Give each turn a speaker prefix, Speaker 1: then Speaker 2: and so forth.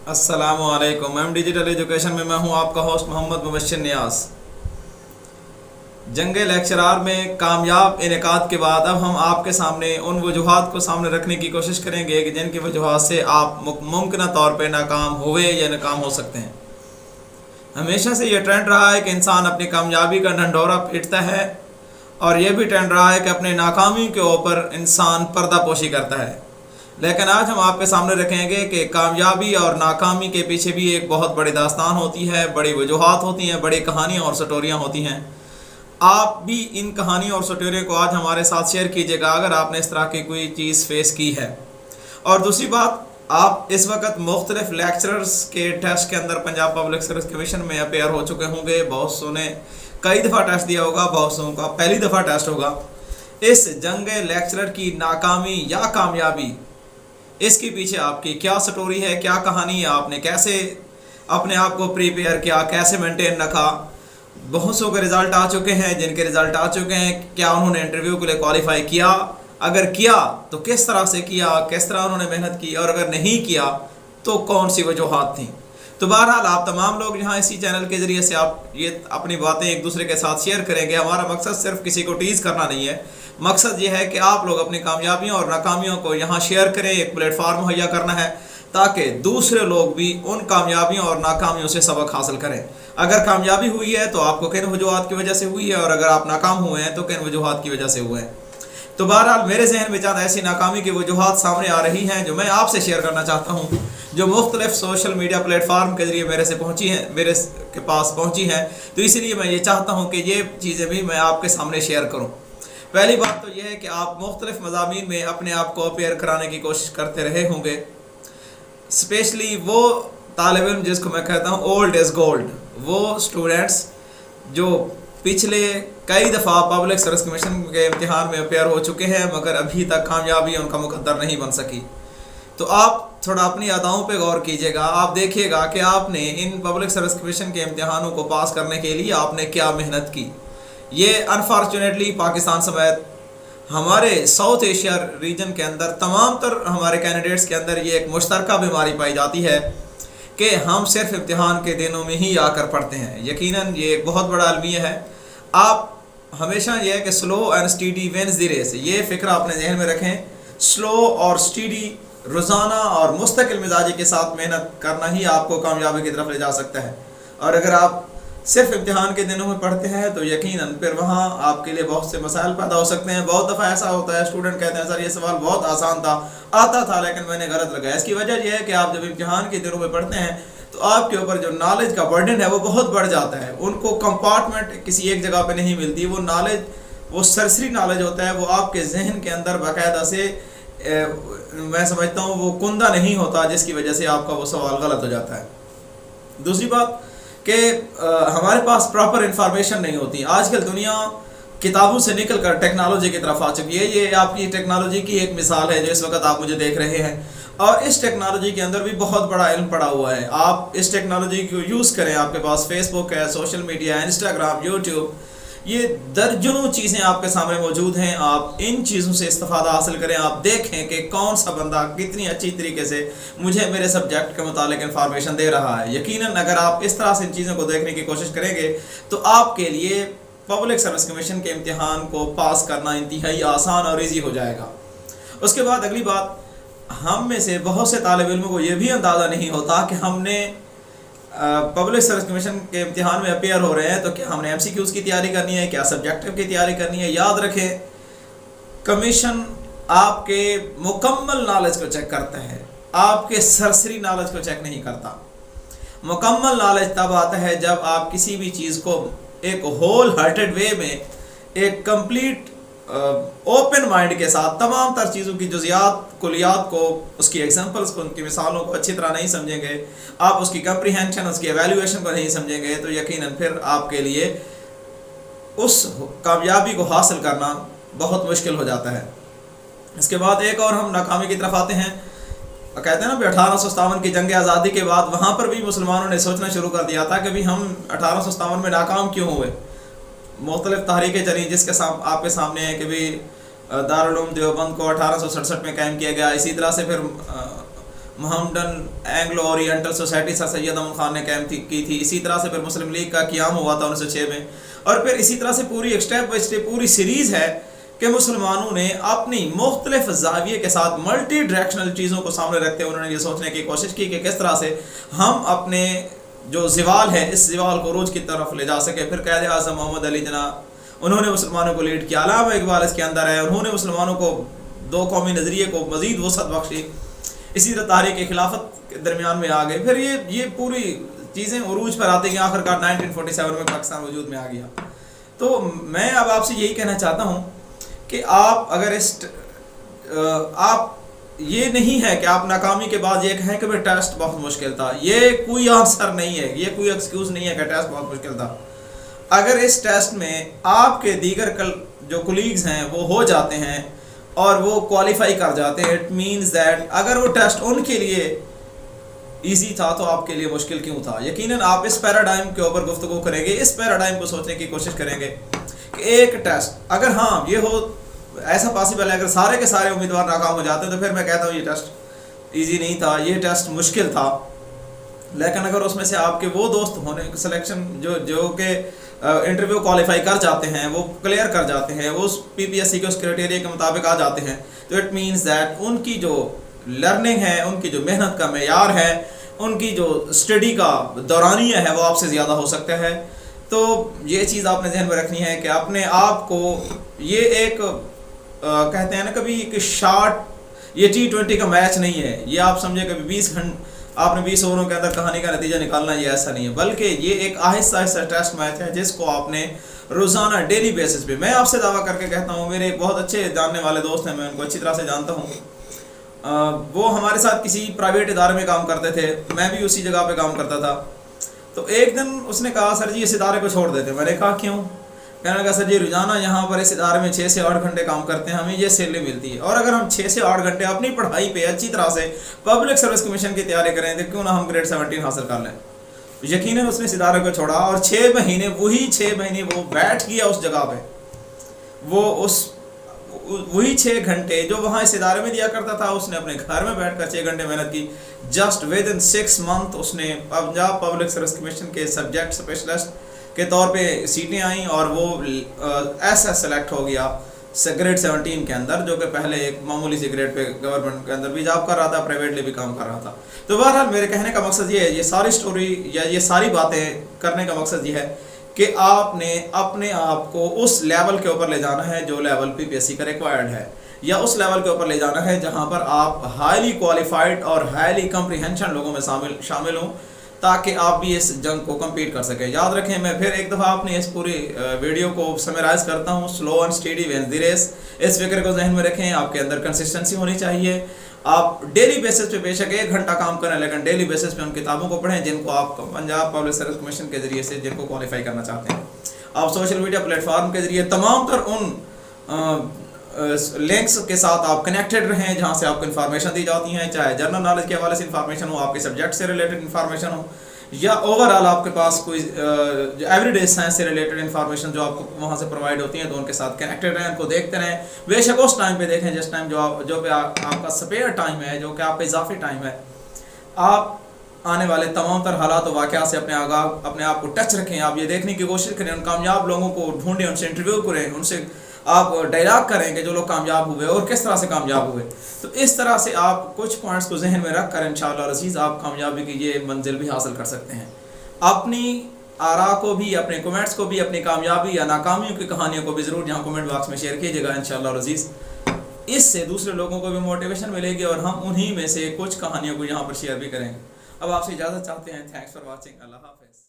Speaker 1: अस्सलाम वालेकुम। M digital education में मैं हूं आपका होस्ट मोहम्मद मुबश्शिर नियाज़। जंग लेक्चरार में कामयाब इनेकाद के बाद अब हम आपके सामने उन वजूहात को सामने रखने की कोशिश करेंगे कि जिनकी वजूहात से आप मुमकिन तौर पर नाकाम हुए या नाकाम हो सकते हैं। हमेशा से ये ट्रेंड रहा है कि इंसान अपनी कामयाबी का ढंढोरा पीटता है, और यह भी ट्रेंड रहा है कि अपने नाकामी के ऊपर इंसान पर्दापोशी करता है। लेकिन आज हम आपके सामने रखेंगे कि कामयाबी और नाकामी के पीछे भी एक बहुत बड़ी दास्तान होती है, बड़ी वजूहात होती हैं, बड़ी कहानियाँ और स्टोरियाँ होती हैं। आप भी इन कहानियों और स्टोरियों को आज हमारे साथ शेयर कीजिएगा अगर आपने इस तरह की कोई चीज़ फेस की है। और दूसरी बात, आप इस वक्त मुख्तलिफ लेक्चरर्स के टेस्ट के अंदर पंजाब पब्लिक सर्विस कमीशन में अपेयर हो चुके होंगे। बहुत सौ ने कई दफ़ा टेस्ट दिया होगा, बहुत सौ का पहली दफ़ा टेस्ट होगा। इस जंग लेक्चरर की नाकामी या कामयाबी, इसके पीछे आपकी क्या स्टोरी है, क्या कहानी है, आपने कैसे अपने आप को प्रिपेयर किया, कैसे मेंटेन रखा। बहुत सौ के रिज़ल्ट आ चुके हैं, जिनके रिज़ल्ट आ चुके हैं, क्या उन्होंने इंटरव्यू के लिए क्वालिफाई किया, अगर किया तो किस तरह से किया, किस तरह उन्होंने मेहनत की, और अगर नहीं किया तो कौन सी वजूहात थी। तो बहरहाल आप तमाम लोग यहाँ इसी चैनल के ज़रिए से आप ये अपनी बातें एक दूसरे के साथ शेयर करेंगे। हमारा मकसद सिर्फ किसी को टीज़ करना नहीं है, मकसद ये है कि आप लोग अपनी कामयाबियों और नाकामियों को यहाँ शेयर करें, एक प्लेटफार्म मुहैया करना है ताकि दूसरे लोग भी उन कामयाबियों और नाकामियों से सबक हासिल करें। अगर कामयाबी हुई है तो आपको किन वजूहात की वजह से हुई है, और अगर आप नाकाम हुए हैं तो किन वजूहात की वजह से हुए हैं। तो बहरहाल मेरे जहन में चंद ऐसी नाकामी की वजूहात सामने आ रही हैं जो मैं आपसे शेयर करना चाहता हूँ, जो मुख्तलिफ सोशल मीडिया प्लेटफार्म के ज़रिए मेरे से पहुँची हैं, मेरे के पास पहुँची हैं। तो इसलिए मैं ये चाहता हूँ कि ये चीज़ें भी मैं आपके सामने शेयर करूँ। पहली बात तो यह है कि आप मुख्तलिफ मज़ामीन में अपने आप को अपेयर कराने की कोशिश करते रहे होंगे, स्पेशली वो तालिब इल्म जिसको मैं कहता हूँ ओल्ड इज़ गोल्ड, वो स्टूडेंट्स जो पिछले कई दफ़ा पब्लिक सर्विस कमीशन के इम्तिहान में अपेयर हो चुके हैं मगर अभी तक कामयाबी उनका मुकद्दर नहीं बन सकी। तो आप थोड़ा अपनी अदाओं पे गौर कीजिएगा। आप देखिएगा कि आपने इन पब्लिक सर्विस कमीशन के इम्तिहानों को पास करने के लिए आपने क्या मेहनत की। ये अनफॉर्चुनेटली पाकिस्तान समेत हमारे साउथ एशिया रीजन के अंदर तमाम तर हमारे कैंडिडेट्स के अंदर ये एक मुश्तरका बीमारी पाई जाती है कि हम सिर्फ इम्तिहान के दिनों में ही आकर पढ़ते हैं। यकीनन ये एक बहुत बड़ा अलमिया है। आप हमेशा ये है कि slow and steady wins the race, ये फ़िक्र अपने जहन में रखें। स्लो और स्टीडी, रोज़ाना और मुस्तकिल मिजाजी के साथ मेहनत करना ही आपको कामयाबी की तरफ ले जा सकता है। और अगर आप सिर्फ इम्तिहान के दिनों में पढ़ते हैं तो यकीनन फिर वहाँ आपके लिए बहुत से मसाइल पैदा हो सकते हैं। बहुत दफ़ा ऐसा होता है, स्टूडेंट कहते हैं सर ये सवाल बहुत आसान था, आता था लेकिन मैंने गलत लगाया। इसकी वजह यह है कि आप जब इम्तिहान के दिनों में पढ़ते हैं तो आपके ऊपर जो नॉलेज का बर्डन है वो बहुत बढ़ जाता है। उनको कंपार्टमेंट किसी एक जगह पे नहीं मिलती। वो नॉलेज, वो सरसरी नॉलेज होता है, वो आपके जहन के अंदर बाकायदा से मैं समझता हूँ वो कुंदा नहीं होता, जिसकी वजह से आपका वो सवाल गलत हो जाता है। दूसरी बात कि हमारे पास प्रॉपर इंफॉर्मेशन नहीं होती। आजकल दुनिया किताबों से निकल कर टेक्नोलॉजी की तरफ आ चुकी है। ये आपकी टेक्नोलॉजी की एक मिसाल है जो इस वक्त आप मुझे देख रहे हैं, और इस टेक्नोलॉजी के अंदर भी बहुत बड़ा इल्म पड़ा हुआ है। आप इस टेक्नोलॉजी को यूज़ करें। आपके पास फेसबुक है, सोशल मीडिया, इंस्टाग्राम, यूट्यूब, ये दर्जनों चीज़ें आपके सामने मौजूद हैं। आप इन चीज़ों से इस्तेफादा हासिल करें। आप देखें कि कौन सा बंदा कितनी अच्छी तरीके से मुझे मेरे सब्जेक्ट के मुतालिक इंफॉर्मेशन दे रहा है। यकीनन अगर आप इस तरह से इन चीज़ों को देखने की कोशिश करेंगे तो आपके लिए पब्लिक सर्विस कमीशन के इम्तिहान को पास करना इंतहाई आसान और ईजी हो जाएगा। उसके बाद अगली बात, हम में से बहुत से तालिब इल्मों को यह भी अंदाज़ा नहीं होता कि हमने पब्लिक सर्विस कमीशन के इम्तिहान में अपेयर हो रहे हैं तो क्या हमने MCQs की तैयारी करनी है, क्या सब्जेक्टिव की तैयारी करनी है। याद रखें, कमीशन आपके मुकम्मल नॉलेज को चेक करता है, आपके सरसरी नॉलेज को चेक नहीं करता। मुकम्मल नॉलेज तब आता है जब आप किसी भी चीज़ को एक होल हार्टेड वे में, एक कंप्लीट ओपन माइंड के साथ तमाम तर चीज़ों की जुज़ियात, कुलियात को, उसकी एग्जांपल्स को, उनकी मिसालों को अच्छी तरह नहीं समझेंगे, आप उसकी कंप्रीहेंशन, उसकी एवेल्यूएशन को नहीं समझेंगे, तो यकीनन फिर आपके लिए उस कामयाबी को हासिल करना बहुत मुश्किल हो जाता है। इसके बाद एक और हम नाकामी की तरफ आते हैं। कहते हैं ना भी 1857 की जंग आज़ादी के बाद वहाँ पर भी मुसलमानों ने सोचना शुरू कर दिया था कि भी हम 1857 में नाकाम क्यों हुए। मुख्तलिफ तहरीकें चली जिसके आपके सामने है कि भी दारुल उलूम देवबंद को 1867 में कायम किया गया। इसी तरह से फिर محمدن اینگلو اورینٹل سوسائٹی سر سید احمد خان نے قائم کی تھی. اسی طرح سے پھر مسلم لیگ کا قیام ہوا تھا 1906 میں. اور پھر اسی طرح سے پوری ایک اسٹیپ بائی اسٹیپ پوری سیریز ہے کہ مسلمانوں نے اپنی مختلف زاویے کے ساتھ ملٹی ڈائریکشنل چیزوں کو سامنے رکھتے انہوں نے یہ سوچنے کی کوشش کی کہ کس طرح سے ہم اپنے جو زوال ہے اس زوال کو عروج کی طرف لے جا سکے. پھر قائد اعظم محمد علی جناح انہوں نے مسلمانوں کو لیڈ کیا. علامہ اقبال اس کے اندر ہے, انہوں نے مسلمانوں کو دو قومی نظریے کو مزید وسعت بخشی. اسی طرح تحریک خلافت کے درمیان میں آ گئے. پھر یہ پوری چیزیں عروج پر آتی گئی. آخر کار 1947 میں پاکستان وجود میں آ گیا. تو میں اب آپ سے یہی کہنا چاہتا ہوں کہ آپ اگر آپ یہ نہیں ہے کہ آپ ناکامی کے بعد یہ کہیں کہ بھائی ٹیسٹ بہت مشکل تھا, یہ کوئی آنسر نہیں ہے, یہ کوئی ایکسکیوز نہیں ہے کہ ٹیسٹ بہت مشکل تھا. اگر اس ٹیسٹ میں آپ کے دیگر جو کولیگز ہیں وہ ہو جاتے ہیں اور وہ کوالیفائی کر جاتے ہیں, اٹ مینز دیٹ اگر وہ ٹیسٹ ان کے لیے ایزی تھا تو آپ کے لیے مشکل کیوں تھا. یقیناً آپ اس پیراڈائم کے اوپر گفتگو کریں گے, اس پیراڈائم کو سوچنے کی کوشش کریں گے کہ ایک ٹیسٹ اگر ہاں یہ ہو ایسا پاسبل ہے, اگر سارے کے سارے امیدوار ناکام ہو جاتے ہیں تو پھر میں کہتا ہوں یہ ٹیسٹ ایزی نہیں تھا, یہ ٹیسٹ مشکل تھا. لیکن اگر اس میں سے آپ کے وہ دوست ہونے سلیکشن جو کہ انٹرویو کوالیفائی کر جاتے ہیں, وہ کلیئر کر جاتے ہیں, وہ پی پی ایس سی کے اس کرائٹیریا کے مطابق آ جاتے ہیں, تو اٹ مینز دیٹ ان کی جو لرننگ ہے, ان کی جو محنت کا معیار ہے, ان کی جو اسٹڈی کا دورانیہ ہے وہ آپ سے زیادہ ہو سکتا ہے. تو یہ چیز آپ نے ذہن میں رکھنی ہے کہ اپنے آپ کو یہ ایک کہتے ہیں نا کبھی کہ شارٹ, یہ T20 کا میچ نہیں ہے, یہ آپ سمجھے کبھی 20 گھنٹے آپ نے 20 اووروں کے اندر کہانی کا نتیجہ نکالنا, یہ ایسا نہیں ہے, بلکہ یہ ایک آہستہ آہستہ ٹیسٹ میچ ہے جس کو آپ نے روزانہ ڈیلی بیسس پہ, میں آپ سے دعویٰ کر کے کہتا ہوں, میرے بہت اچھے جاننے والے دوست ہیں, میں ان کو اچھی طرح سے جانتا ہوں, وہ ہمارے ساتھ کسی پرائیویٹ ادارے میں کام کرتے تھے, میں بھی اسی جگہ پہ کام کرتا تھا. تو ایک دن اس نے کہا سر جی اس ادارے کو چھوڑ دیتے. میں نے کہا کیوں؟ کہنے لگا سر جی روزانہ یہاں پر اس ادارے میں 6 سے 8 گھنٹے کام کرتے ہیں, ہمیں یہ سیلری ملتی ہے, اور اگر ہم 6 سے 8 گھنٹے اپنی پڑھائی پہ اچھی طرح سے پبلک سروس کمیشن کی تیاری کریں تو کیوں نہ ہم گریڈ 17 حاصل کر لیں. یقیناً اس نے اس ادارے کو چھوڑا اور 6 مہینے وہ بیٹھ گیا اس جگہ پہ, وہی 6 گھنٹے جو وہاں اس ادارے میں دیا کرتا تھا اس نے اپنے گھر میں بیٹھ کر 6 گھنٹے محنت کی. جسٹ ود ان 6 منتھ اس نے پنجاب پبلک سروس کمیشن کے سبجیکٹ اسپیشلسٹ کے طور پہ سیٹیں آئیں اور وہ ایسا سلیکٹ ہو گیا گریڈ 17 کے اندر, جو کہ پہلے ایک معمولی سی گریڈ پہ گورنمنٹ کے اندر بھی جاب کر رہا تھا, پرائیویٹلی بھی کام کر رہا تھا. تو بہرحال میرے کہنے کا مقصد یہ ہے, یہ ساری سٹوری یا یہ ساری باتیں کرنے کا مقصد یہ ہے کہ آپ نے اپنے آپ کو اس لیول کے اوپر لے جانا ہے جو لیول پی پی ایس سی کا ریکوائرڈ ہے, یا اس لیول کے اوپر لے جانا ہے جہاں پر آپ ہائیلی کوالیفائڈ اور ہائیلی کمپریہنشن لوگوں میں شامل ہوں, تاکہ آپ بھی اس جنگ کو کمپیٹ کر سکیں. یاد رکھیں, میں پھر ایک دفعہ اپنی اس پوری ویڈیو کو سمرائز کرتا ہوں, slow and steady wins the race. اس فکر کو ذہن میں رکھیں, آپ کے اندر کنسسٹنسی ہونی چاہیے. آپ ڈیلی بیسس پہ بے شک 1 گھنٹہ کام کریں, لیکن ڈیلی بیسس پہ ان کتابوں کو پڑھیں جن کو آپ پنجاب پبلک سروس کمیشن کے ذریعے سے جن کو کوالیفائی کرنا چاہتے ہیں. آپ سوشل میڈیا پلیٹ فارم کے ذریعے تمام تر ان لنکس کے ساتھ آپ کنیکٹڈ رہیں جہاں سے آپ کو انفارمیشن دی جاتی ہیں, چاہے جنرل نالج کے حوالے سے انفارمیشن ہو, آپ کے سبجیکٹ سے ریلیٹڈ انفارمیشن ہو, یا اوور آل آپ کے پاس کوئی ایوری ڈے سائنس سے ریلیٹڈ انفارمیشن جو آپ کو وہاں سے پرووائڈ ہوتی ہیں, تو ان کے ساتھ کنیکٹڈ رہیں, ان کو دیکھتے رہیں. بے شک اس ٹائم پہ دیکھیں جس ٹائم جو پہ آپ کا سپیئر ٹائم ہے, جو کہ آپ کا اضافی ٹائم ہے. آپ آنے والے تمام تر حالات و واقعات سے اپنے آپ کو ٹچ رکھیں. آپ یہ دیکھنے کی کوشش کریں, ان کامیاب لوگوں کو ڈھونڈیں, ان سے انٹرویو کریں, ان سے آپ ڈائلاگ کریں کہ جو لوگ کامیاب ہوئے اور کس طرح سے کامیاب ہوئے. تو اس طرح سے آپ کچھ پوائنٹس کو ذہن میں رکھ کر انشاءاللہ العزیز آپ کامیابی کی یہ منزل بھی حاصل کر سکتے ہیں. اپنی آراء کو بھی, اپنے کمنٹس کو بھی, اپنی کامیابی یا ناکامیوں کی کہانیوں کو بھی ضرور یہاں کمنٹ باکس میں شیئر کیجیے گا انشاءاللہ العزیز. اس سے دوسرے لوگوں کو بھی موٹیویشن ملے گی اور ہم انہی میں سے کچھ کہانیوں کو یہاں پر شیئر بھی کریں گے. اب آپ سے اجازت چاہتے ہیں. Thanks for watching. اللہ حافظ.